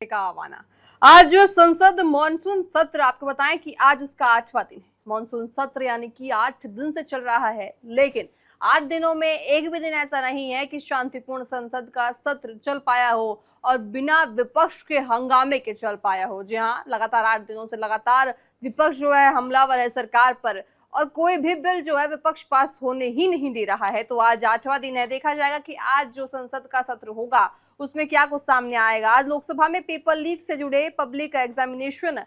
का आवाना। आज संसद मॉनसून सत्र, आपको बताएं कि आज उसका 8वां दिन है। मॉनसून सत्र यानी कि 8 दिन से चल रहा है, लेकिन 8 दिनों में एक भी दिन ऐसा नहीं है कि शांतिपूर्ण संसद का सत्र चल पाया हो और बिना विपक्ष के हंगामे के चल पाया हो। जी हाँ, लगातार 8 दिनों से लगातार विपक्ष जो है हमलावर है सरकार पर, और कोई भी बिल जो है विपक्ष पास होने ही नहीं दे रहा है। तो आज 8वां दिन है, देखा जाएगा कि आज जो संसद का सत्र होगा उसमें क्या कुछ सामने आएगा। आज लोकसभा में पेपर लीक से जुड़े पब्लिक एग्जामिनेशन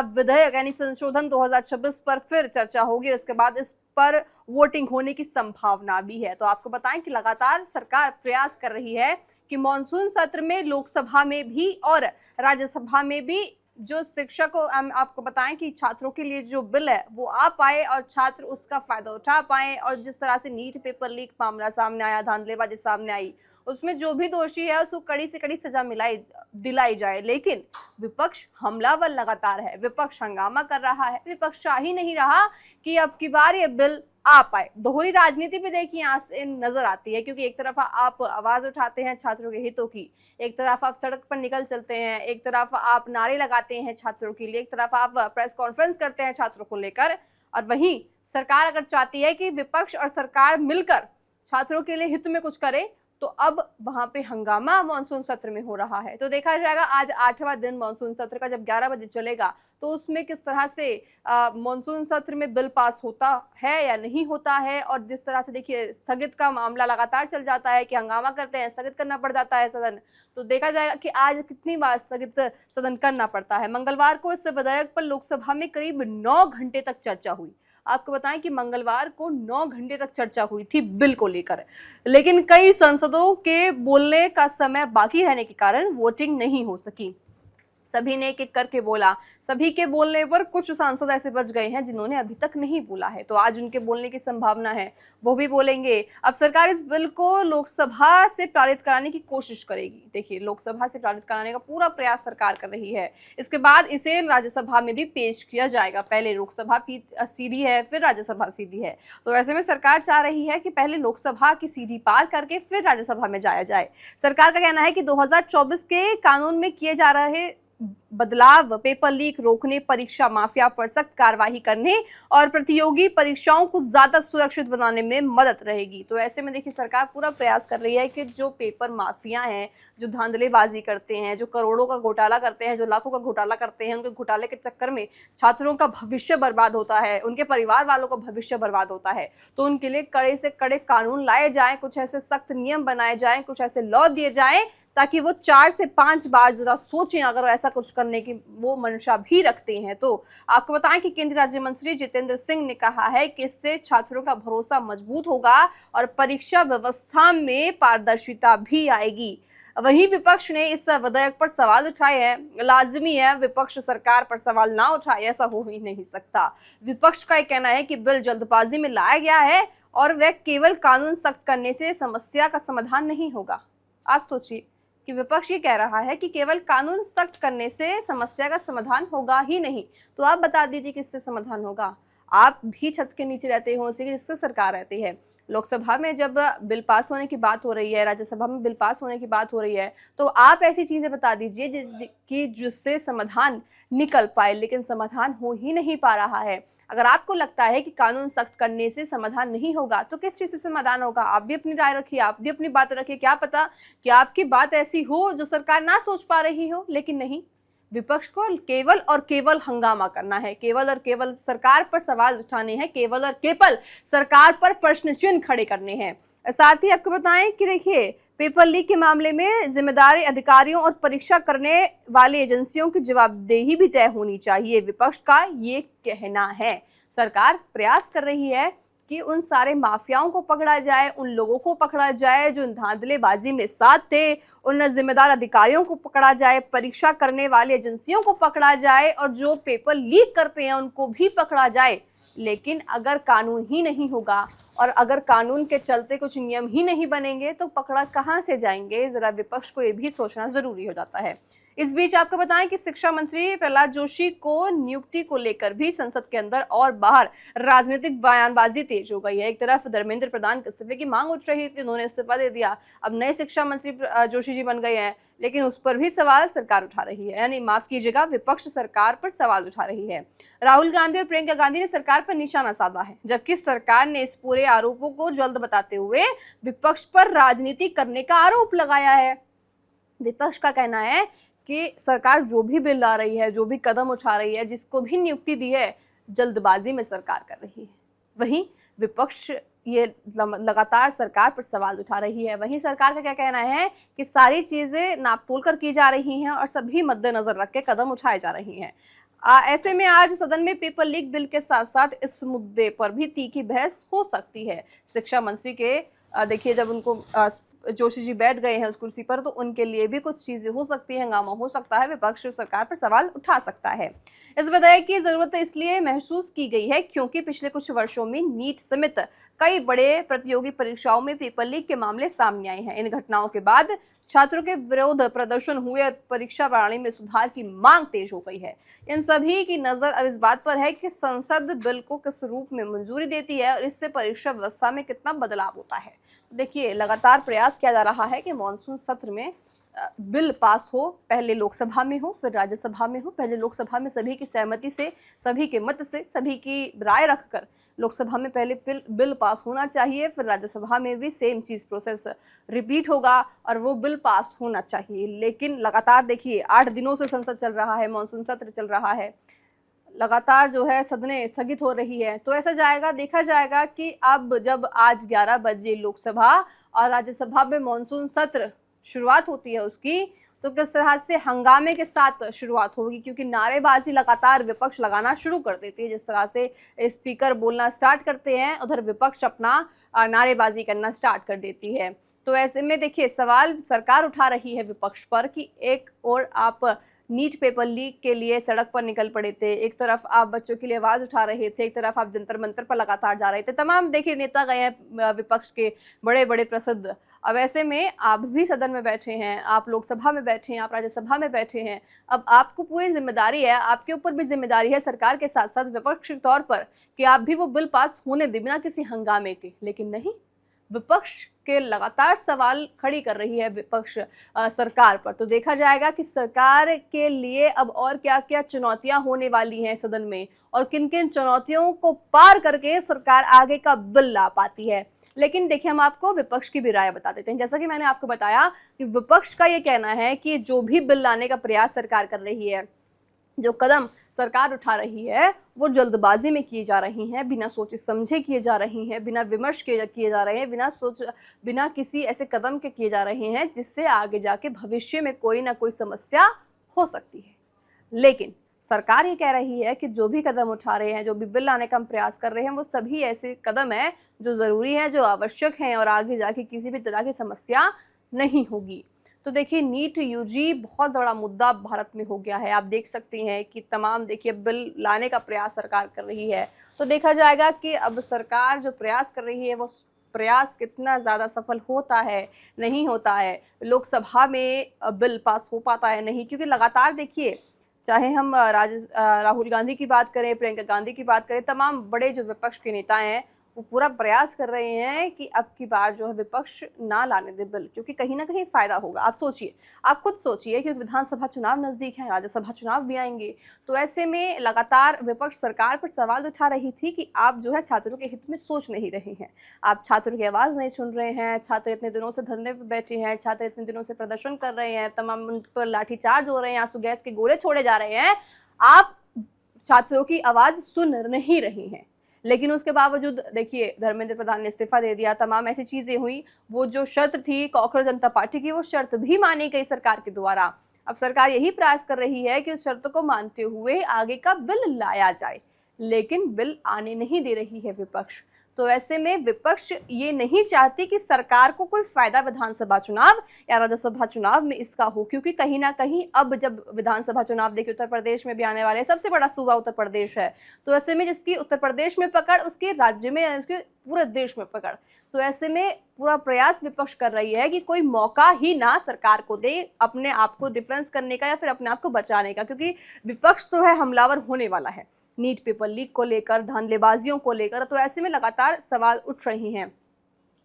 विधेयक यानी संशोधन 2026 पर फिर चर्चा होगी। इसके बाद इस पर वोटिंग होने की संभावना भी है। तो आपको बताएं कि लगातार सरकार प्रयास कर रही है कि मॉनसून सत्र में लोकसभा में भी और राज्यसभा में भी जो शिक्षकों, आपको बताएं कि छात्रों के लिए जो बिल है वो आ पाए और छात्र उसका फायदा उठा पाए। और जिस तरह से नीट पेपर लीक मामला सामने आया, धांधलेबाजी सामने आई, उसमें जो भी दोषी है उसको कड़ी से कड़ी सजा दिलाई जाए। लेकिन विपक्ष हमलावर लगातार है, विपक्ष हंगामा कर रहा है, विपक्ष चाह ही नहीं रहा कि अब की बार ये बिल आ पाए। दोहरी राजनीति भी देखिए यहाँ से नजर आती है, क्योंकि एक तरफ आप आवाज उठाते हैं छात्रों के हितों की, एक तरफ आप सड़क पर निकल चलते हैं, एक तरफ आप नारे लगाते हैं छात्रों के लिए, एक तरफ आप प्रेस कॉन्फ्रेंस करते हैं छात्रों को लेकर, और वहीं सरकार अगर चाहती है कि विपक्ष और सरकार मिलकर छात्रों के लिए हित में कुछ करे, तो अब वहां पे हंगामा मानसून सत्र में हो रहा है। तो देखा जाएगा आज 8वां दिन मानसून सत्र का, जब 11 बजे चलेगा तो उसमें किस तरह से मानसून सत्र में बिल पास होता है या नहीं होता है। और जिस तरह से देखिए स्थगित का मामला लगातार चल जाता है कि हंगामा करते हैं, स्थगित करना पड़ जाता है सदन। तो देखा जाएगा कि आज कितनी बार स्थगित सदन करना पड़ता है। मंगलवार को इस विधेयक पर लोकसभा में करीब 9 घंटे तक चर्चा हुई। आपको बताएं कि मंगलवार को 9 घंटे तक चर्चा हुई थी बिल को लेकर, लेकिन कई सांसदों के बोलने का समय बाकी रहने के कारण वोटिंग नहीं हो सकी। सभी ने एक एक करके बोला, सभी के बोलने पर कुछ सांसद ऐसे बच गए हैं जिन्होंने अभी तक नहीं बोला है, तो आज उनके बोलने की संभावना है, वो भी बोलेंगे। अब सरकार इस बिल को लोकसभा से पारित कराने की कोशिश करेगी। देखिए, लोकसभा से पारित कराने का पूरा प्रयास सरकार कर रही है। इसके बाद इसे राज्यसभा में भी पेश किया जाएगा। पहले लोकसभा की सीढ़ी है, फिर राज्यसभा सीढ़ी है। तो ऐसे में सरकार चाह रही है कि पहले लोकसभा की सीढ़ी पार करके फिर राज्यसभा में जाया जाए। सरकार का कहना है कि 2024 के कानून में किए जा रहे बदलाव पेपर लीक रोकने, परीक्षा माफिया पर सख्त कार्रवाई करने और प्रतियोगी परीक्षाओं को ज्यादा सुरक्षित बनाने में मदद रहेगी। तो ऐसे में देखिए सरकार पूरा प्रयास कर रही है कि जो पेपर माफिया हैं, जो धांधलेबाजी करते हैं, जो करोड़ों का घोटाला करते हैं, जो लाखों का घोटाला करते हैं, उनके घोटाले के चक्कर में छात्रों का भविष्य बर्बाद होता है, उनके परिवार वालों का भविष्य बर्बाद होता है। तो उनके लिए कड़े से कड़े कानून लाए जाएं, कुछ ऐसे सख्त नियम बनाए जाएं, कुछ ऐसे लॉ दिए जाएं ताकि वो 4 से 5 बार जरा सोचें अगर ऐसा कुछ करने की वो मंशा भी रखते हैं। तो आपको बताएं कि केंद्रीय राज्य मंत्री जितेंद्र सिंह ने कहा है कि इससे छात्रों का भरोसा मजबूत होगा और परीक्षा व्यवस्था में पारदर्शिता भी आएगी। वहीं विपक्ष ने इस विधेयक पर सवाल उठाए हैं। लाजिमी है विपक्ष सरकार पर सवाल ना उठाए, ऐसा हो ही नहीं सकता। विपक्ष का कहना है कि बिल जल्दबाजी में लाया गया है और वह केवल कानून सख्त करने से समस्या का समाधान नहीं होगा। आप सोचिए कि विपक्ष ये कह रहा है कि केवल कानून सख्त करने से समस्या का समाधान होगा ही नहीं। तो आप बता दीजिए किससे समाधान होगा? आप भी छत के नीचे रहते हो, उसी जिससे सरकार रहती है। लोकसभा में जब बिल पास होने की बात हो रही है, राज्यसभा में बिल पास होने की बात हो रही है, तो आप ऐसी चीजें बता दीजिए कि जिससे समाधान निकल पाए, लेकिन समाधान हो ही नहीं पा रहा है। अगर आपको लगता है कि कानून सख्त करने से समाधान नहीं होगा, तो किस चीज से समाधान होगा? आप भी अपनी राय रखिए, आप भी अपनी बात रखिए। क्या पता कि आपकी बात ऐसी हो जो सरकार ना सोच पा रही हो, लेकिन नहीं, विपक्ष को केवल और केवल हंगामा करना है, केवल और केवल सरकार पर सवाल उठाने हैं, केवल और केवल सरकार पर प्रश्न चिन्ह खड़े करने हैं। साथ ही आपको बताएं कि देखिए पेपर लीक के मामले में जिम्मेदार अधिकारियों और परीक्षा करने वाली एजेंसियों की जवाबदेही भी तय होनी चाहिए, विपक्ष का ये कहना है। सरकार प्रयास कर रही है कि उन सारे माफियाओं को पकड़ा जाए, उन लोगों को पकड़ा जाए जो धांधलेबाजी में साथ थे, उन जिम्मेदार अधिकारियों को पकड़ा जाए, परीक्षा करने वाली एजेंसियों को पकड़ा जाए और जो पेपर लीक करते हैं उनको भी पकड़ा जाए। लेकिन अगर कानून ही नहीं होगा और अगर कानून के चलते कुछ नियम ही नहीं बनेंगे तो पकड़ा कहां से जाएंगे? जरा विपक्ष को ये भी सोचना जरूरी हो जाता है। इस बीच आपको बताएं कि शिक्षा मंत्री प्रहलाद जोशी को नियुक्ति को लेकर भी संसद के अंदर और बाहर राजनीतिक बयानबाजी तेज हो गई है। एक तरफ धर्मेंद्र प्रधान के इस्तीफे की मांग उठ रही थी, उन्होंने इस्तीफा दे दिया, अब नए शिक्षा मंत्री जोशी जी बन गए हैं, लेकिन उस पर भी सवाल सरकार उठा रही है, यानी माफ कीजिएगा, विपक्ष सरकार पर सवाल उठा रही है। राहुल गांधी और प्रियंका गांधी ने सरकार पर निशाना साधा है, जबकि सरकार ने इस पूरे आरोपों को जल्द बताते हुए विपक्ष पर राजनीति करने का आरोप लगाया है। विपक्ष का कहना है कि सरकार जो भी बिल ला रही है, जो भी कदम उठा रही है, जिसको भी नियुक्ति दी है, जल्दबाजी में सरकार कर रही है। वहीं विपक्ष ये लगातार सरकार पर सवाल उठा रही है। वहीं सरकार का क्या कहना है कि सारी चीजें नापतोल कर की जा रही हैं और सभी मद्देनजर रख के कदम उठाए जा रही हैं। ऐसे में आज सदन में पेपर लीक बिल के साथ साथ इस मुद्दे पर भी तीखी बहस हो सकती है। शिक्षा मंत्री के देखिए, जब उनको जोशी जी बैठ गए हैं उस कुर्सी पर, तो उनके लिए भी कुछ चीजें हो सकती है, हंगामा हो सकता है, विपक्ष सरकार पर सवाल उठा सकता है। इस विधेयक की जरूरत इसलिए महसूस की गई है क्योंकि पिछले कुछ वर्षों में नीट समेत कई बड़े प्रतियोगी परीक्षाओं में पेपर लीक के मामले सामने आए हैं। इन घटनाओं के बाद छात्रों के विरोध प्रदर्शन हुए और परीक्षा प्रणाली में सुधार की मांग तेज हो गई है। इन सभी की नजर अब इस बात पर है कि संसद बिल को किस रूप में मंजूरी देती है और इससे परीक्षा व्यवस्था में कितना बदलाव होता है। देखिए, लगातार प्रयास किया जा रहा है कि मॉनसून सत्र में बिल पास हो, पहले लोकसभा में हो, फिर राज्यसभा में हो। पहले लोकसभा में सभी की सहमति से, सभी के मत से, सभी की राय रखकर लोकसभा में पहले बिल पास होना चाहिए, फिर राज्यसभा में भी सेम चीज प्रोसेस रिपीट होगा और वो बिल पास होना चाहिए। लेकिन लगातार देखिए, 8 दिनों से संसद चल रहा है, मॉनसून सत्र चल रहा है, लगातार जो है सदनें स्थगित हो रही है। तो ऐसा जाएगा, देखा जाएगा कि अब जब आज 11 बजे लोकसभा और राज्यसभा में मॉनसून सत्र शुरुआत होती है उसकी, तो किस तरह से हंगामे के साथ शुरुआत होगी, क्योंकि नारेबाजी लगातार विपक्ष लगाना शुरू कर देती है। जिस तरह से स्पीकर बोलना स्टार्ट करते हैं, उधर विपक्ष अपना नारेबाजी करना स्टार्ट कर देती है। तो ऐसे में देखिए, सवाल सरकार उठा रही है विपक्ष पर कि एक और आप नीट पेपर लीक के लिए सड़क पर निकल पड़े थे, एक तरफ आप बच्चों के लिए आवाज उठा रहे थे, एक तरफ आप जंतर मंतर पर लगातार जा रहे थे। तमाम देखिए नेता गए हैं विपक्ष के, बड़े बड़े प्रसिद्ध। अब ऐसे में आप भी सदन में बैठे हैं, आप लोकसभा में बैठे हैं, आप राज्यसभा में बैठे हैं, अब आपको पूरी जिम्मेदारी है, आपके ऊपर भी जिम्मेदारी है सरकार के साथ साथ विपक्ष के तौर पर कि आप भी वो बिल पास होने दें बिना किसी हंगामे के। लेकिन नहीं, विपक्ष के लगातार सवाल खड़ी कर रही है विपक्ष सरकार पर। तो देखा जाएगा कि सरकार के लिए अब और क्या क्या चुनौतियां होने वाली हैं सदन में और किन किन चुनौतियों को पार करके सरकार आगे का बिल ला पाती है। लेकिन देखिए, हम आपको विपक्ष की भी राय बता देते हैं। जैसा कि मैंने आपको बताया कि विपक्ष का ये कहना है कि जो भी बिल लाने का प्रयास सरकार कर रही है, जो कदम सरकार उठा रही है, वो जल्दबाजी में किए जा रही हैं, बिना सोचे समझे किए जा रही हैं, बिना विमर्श किए जा रहे हैं, बिना किसी ऐसे कदम के किए जा रहे हैं जिससे आगे जाके भविष्य में कोई ना कोई समस्या हो सकती है। लेकिन सरकार ये कह रही है कि जो भी कदम उठा रहे हैं, जो भी बिल लाने का हम प्रयास कर रहे हैं, वो सभी ऐसे कदम हैं जो जरूरी हैं, जो आवश्यक हैं और आगे जाके किसी भी तरह की समस्या नहीं होगी। तो देखिए, नीट यूजी बहुत बड़ा मुद्दा भारत में हो गया है। आप देख सकते हैं कि तमाम देखिए बिल लाने का प्रयास सरकार कर रही है। तो देखा जाएगा कि अब सरकार जो प्रयास कर रही है वो प्रयास कितना ज़्यादा सफल होता है, नहीं होता है, लोकसभा में बिल पास हो पाता है, नहीं। क्योंकि लगातार देखिए, चाहे हम राहुल गांधी की बात करें, प्रियंका गांधी की बात करें, तमाम बड़े जो विपक्ष के नेता हैं वो पूरा प्रयास कर रहे हैं कि अब की बार जो है विपक्ष ना लाने दे बिल, क्योंकि कहीं ना कहीं फायदा होगा। आप सोचिए, आप खुद सोचिए, क्योंकि विधानसभा चुनाव नजदीक है, राज्यसभा चुनाव भी आएंगे। तो ऐसे में लगातार विपक्ष सरकार पर सवाल उठा रही थी कि आप जो है छात्रों के हित में सोच नहीं रहे हैं, आप छात्रों की आवाज़ नहीं सुन रहे हैं। छात्र इतने दिनों से धरने पर बैठे हैं, छात्र इतने दिनों से प्रदर्शन कर रहे हैं, तमाम उन पर लाठीचार्ज हो रहे हैं, आंसू गैस के गोले छोड़े जा रहे हैं, आप छात्रों की आवाज़ सुन नहीं रही हैं। लेकिन उसके बावजूद देखिए, धर्मेंद्र प्रधान ने इस्तीफा दे दिया, तमाम ऐसी चीजें हुई। वो जो शर्त थी कांग्रेस जनता पार्टी की, वो शर्त भी मानी गई सरकार के द्वारा। अब सरकार यही प्रयास कर रही है कि उस शर्त को मानते हुए आगे का बिल लाया जाए, लेकिन बिल आने नहीं दे रही है विपक्ष। तो ऐसे में विपक्ष ये नहीं चाहती कि सरकार को कोई फायदा विधानसभा चुनाव या राज्यसभा चुनाव में इसका हो, क्योंकि कहीं ना कहीं अब जब विधानसभा चुनाव देखिए उत्तर प्रदेश में भी आने वाले, सबसे बड़ा सूबा उत्तर प्रदेश है, तो ऐसे में जिसकी उत्तर प्रदेश में पकड़ उसके राज्य में, उसके पूरे देश में पकड़, तो ऐसे में पूरा प्रयास विपक्ष कर रही है कि कोई मौका ही ना सरकार को दे अपने आप को डिफेंस करने का या फिर अपने आप को बचाने का, क्योंकि विपक्ष तो है हमलावर होने वाला है नीट पेपर लीक को लेकर, धांधलेबाजियों को लेकर। तो ऐसे में लगातार सवाल उठ रही हैं।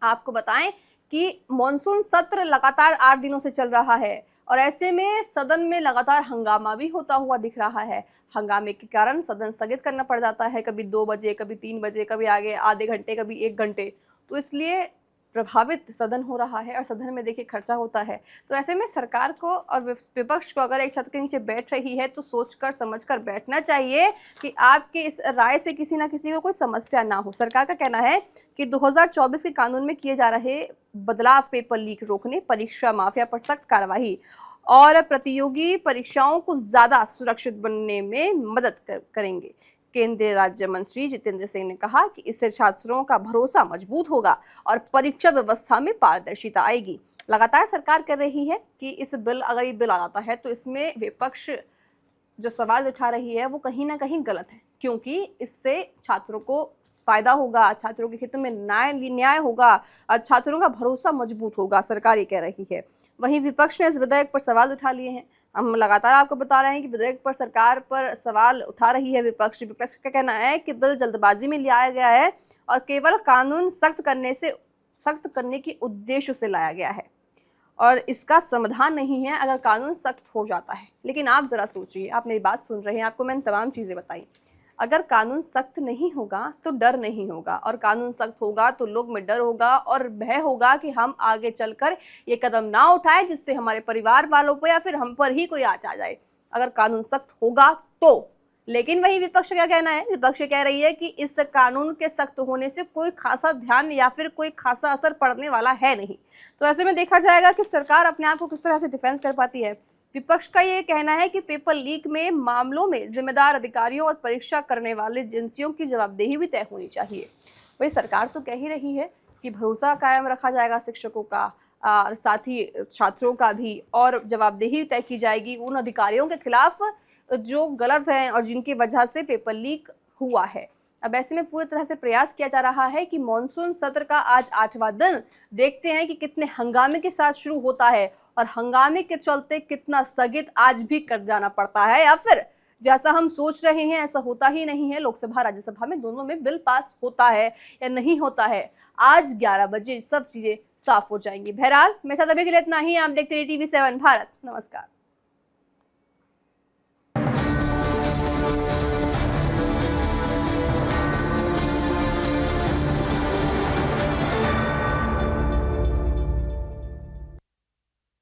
आपको बताएं कि मॉनसून सत्र लगातार 8 दिनों से चल रहा है और ऐसे में सदन में लगातार हंगामा भी होता हुआ दिख रहा है। हंगामे के कारण सदन स्थगित करना पड़ जाता है, कभी 2 बजे, कभी 3 बजे, कभी आगे आधे घंटे, कभी 1 घंटे। तो इसलिए प्रभावित सदन हो रहा है और सदन में देखिए खर्चा होता है। तो ऐसे में सरकार को और विपक्ष को अगर एक छत के नीचे बैठ रही है तो सोचकर समझकर बैठना चाहिए कि आपके इस राय से किसी ना किसी को कोई समस्या ना हो। सरकार का कहना है कि 2024 के कानून में किए जा रहे बदलाव पेपर लीक रोकने, परीक्षा माफिया पर सख्त कार्रवाई और प्रतियोगी परीक्षाओं को ज्यादा सुरक्षित बनने में मदद करेंगे। केंद्रीय राज्य मंत्री जितेंद्र सिंह ने कहा कि इससे छात्रों का भरोसा मजबूत होगा और परीक्षा व्यवस्था में पारदर्शिता आएगी। लगातार सरकार कर रही है कि अगर ये बिल आता है तो इसमें विपक्ष जो सवाल उठा रही है वो कहीं ना कहीं गलत है, क्योंकि इससे छात्रों को फायदा होगा, छात्रों के हित में न्याय होगा और छात्रों का भरोसा मजबूत होगा, सरकार ये कह रही है। वहीं विपक्ष ने इस विधेयक पर सवाल उठा लिए हैं। हम लगातार आपको बता रहे हैं कि विधेयक पर सरकार पर सवाल उठा रही है विपक्ष। विपक्ष का कहना है कि बिल जल्दबाजी में लाया गया है और केवल कानून सख्त करने के उद्देश्य से लाया गया है और इसका समाधान नहीं है अगर कानून सख्त हो जाता है। लेकिन आप जरा सोचिए, आप मेरी बात सुन रहे हैं, आपको मैंने तमाम चीजें बताई। अगर कानून सख्त नहीं होगा तो डर नहीं होगा और कानून सख्त होगा तो लोग में डर होगा और भय होगा कि हम आगे चलकर ये कदम ना उठाएं जिससे हमारे परिवार वालों पर या फिर हम पर ही कोई आँच आ जाए अगर कानून सख्त होगा तो। लेकिन वही विपक्ष क्या कहना है, विपक्ष कह रही है कि इस कानून के सख्त होने से कोई खासा ध्यान या फिर कोई खासा असर पड़ने वाला है नहीं। तो ऐसे में देखा जाएगा कि सरकार अपने आप को किस तरह से डिफेंस कर पाती है। विपक्ष का ये कहना है कि पेपर लीक में मामलों में जिम्मेदार अधिकारियों और परीक्षा करने वाले एजेंसियों की जवाबदेही भी तय होनी चाहिए। वही सरकार तो कह ही रही है कि भरोसा कायम रखा जाएगा शिक्षकों का और साथ ही छात्रों का भी, और जवाबदेही तय की जाएगी उन अधिकारियों के खिलाफ जो गलत हैं और जिनकी वजह से पेपर लीक हुआ है। अब ऐसे में पूरी तरह से प्रयास किया जा रहा है कि मॉनसून सत्र का आज 8वां दिन, देखते हैं कि कितने हंगामे के साथ शुरू होता है और हंगामे के चलते कितना स्थगित आज भी कर जाना पड़ता है या फिर जैसा हम सोच रहे हैं ऐसा होता ही नहीं है। लोकसभा राज्यसभा में दोनों में बिल पास होता है या नहीं होता है, आज 11 बजे सब चीजें साफ हो जाएंगी। बहरहाल मेरे साथ अभी के लिए इतना ही। आप देखते रहिए TV7 भारत। नमस्कार।